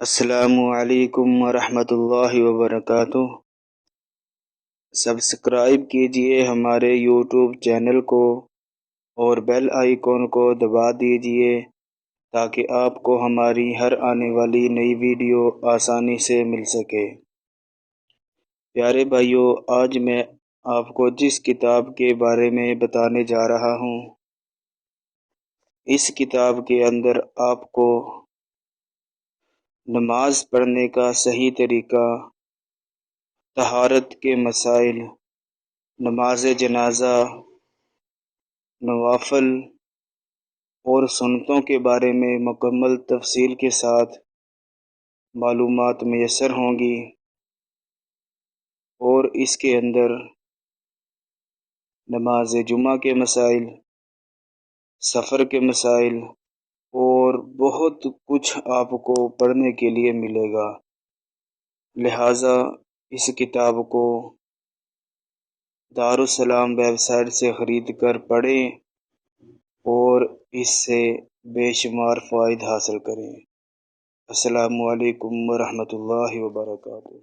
السلام علیکم ورحمۃ اللہ وبرکاتہ۔ سبسکرائب کیجئے ہمارے یوٹیوب چینل کو اور بیل آئیکن کو دبا دیجئے تاکہ آپ کو ہماری ہر آنے والی نئی ویڈیو آسانی سے مل سکے۔ پیارے بھائیو، آج میں آپ کو جس کتاب کے بارے میں بتانے جا رہا ہوں، اس کتاب کے اندر آپ کو نماز پڑھنے کا صحیح طریقہ، طہارت کے مسائل، نماز جنازہ، نوافل اور سنتوں کے بارے میں مکمل تفصیل کے ساتھ معلومات میسر ہوں گی، اور اس کے اندر نماز جمعہ کے مسائل، سفر کے مسائل اور بہت کچھ آپ کو پڑھنے کے لیے ملے گا۔ لہٰذا اس کتاب کو دارالسلام ویب سائٹ سے خرید کر پڑھیں اور اس سے بے شمار فوائد حاصل کریں۔ السلام علیکم ورحمۃ اللہ وبرکاتہ۔